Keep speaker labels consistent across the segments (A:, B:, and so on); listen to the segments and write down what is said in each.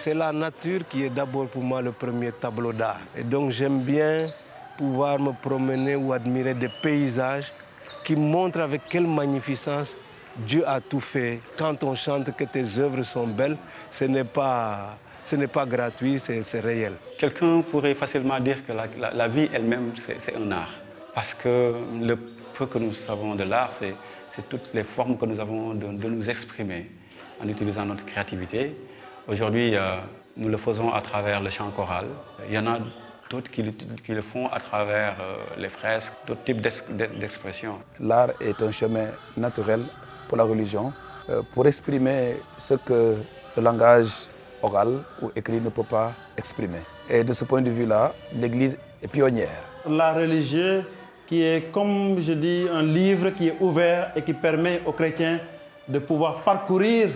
A: C'est la nature qui est d'abord pour moi le premier tableau d'art. Et donc j'aime bien pouvoir me promener ou admirer des paysages qui montrent avec quelle magnificence Dieu a tout fait. Quand on chante que tes œuvres sont belles, ce n'est pas gratuit, c'est réel.
B: Quelqu'un pourrait facilement dire que la vie elle-même, c'est un art. Parce que le peu que nous savons de l'art, c'est toutes les formes que nous avons de nous exprimer en utilisant notre créativité. Aujourd'hui, nous le faisons à travers le chant choral. Il y en a d'autres qui le font à travers les fresques, d'autres types d'expressions.
C: L'art est un chemin naturel pour la religion, pour exprimer ce que le langage oral ou écrit ne peut pas exprimer. Et de ce point de vue-là, l'Église est pionnière.
D: La religion qui est, comme je dis, un livre qui est ouvert et qui permet aux chrétiens de pouvoir parcourir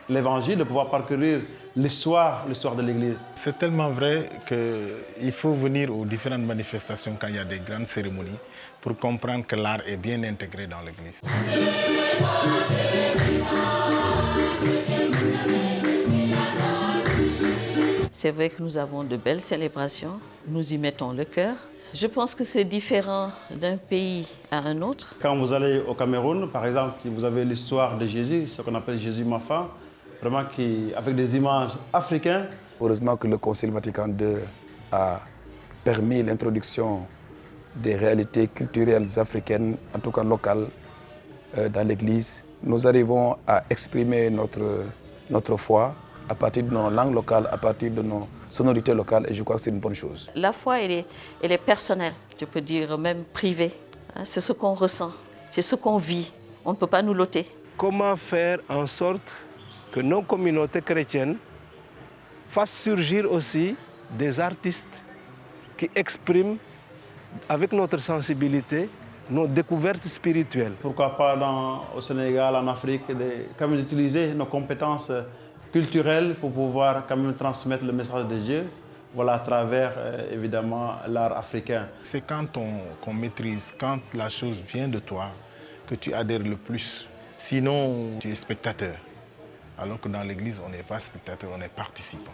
D: l'Évangile, de pouvoir parcourir l'histoire de l'Église.
E: C'est tellement vrai qu'il faut venir aux différentes manifestations quand il y a des grandes cérémonies pour comprendre que l'art est bien intégré dans l'Église.
F: C'est vrai que nous avons de belles célébrations, nous y mettons le cœur. Je pense que c'est différent d'un pays à un autre.
D: Quand vous allez au Cameroun, par exemple, vous avez l'histoire de Jésus, ce qu'on appelle Jésus Mafa, vraiment avec des images africaines.
C: Heureusement que le Concile Vatican II a permis l'introduction des réalités culturelles africaines, en tout cas locales, dans l'Église. Nous arrivons à exprimer notre foi à partir de nos langues locales, à partir de nos sonorités locales, et je crois que c'est une bonne chose.
F: La foi, elle est personnelle, je peux dire même privée. C'est ce qu'on ressent, c'est ce qu'on vit. On ne peut pas nous l'ôter.
A: Comment faire en sorte que nos communautés chrétiennes fassent surgir aussi des artistes qui expriment avec notre sensibilité nos découvertes spirituelles.
D: Pourquoi pas au Sénégal, en Afrique, quand même d'utiliser nos compétences culturelles pour pouvoir quand même transmettre le message de Dieu, voilà, à travers évidemment l'art africain.
E: C'est quand on maîtrise, quand la chose vient de toi, que tu adhères le plus. Sinon, tu es spectateur. Alors que dans l'Église, on n'est pas spectateur, on est participant.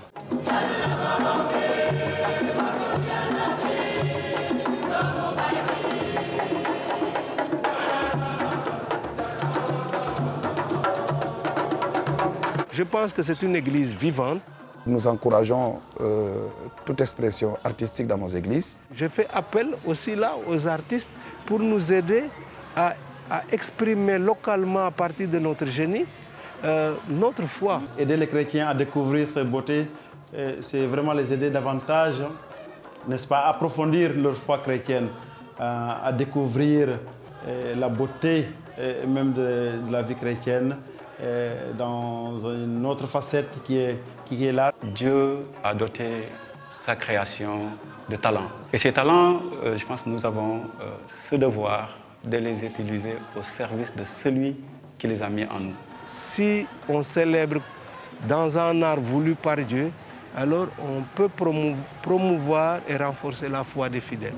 A: Je pense que c'est une église vivante.
C: Nous encourageons toute expression artistique dans nos églises.
A: Je fais appel aussi là aux artistes pour nous aider à exprimer localement à partir de notre génie notre foi.
D: Aider les chrétiens à découvrir cette beauté, c'est vraiment les aider davantage, n'est-ce pas, à approfondir leur foi chrétienne, à découvrir la beauté même de la vie chrétienne dans une autre facette qui est là.
B: Dieu a doté sa création de talents. Et ces talents, je pense que nous avons ce devoir de les utiliser au service de celui qui les a mis en nous.
A: Si on célèbre dans un art voulu par Dieu, alors on peut promouvoir et renforcer la foi des fidèles.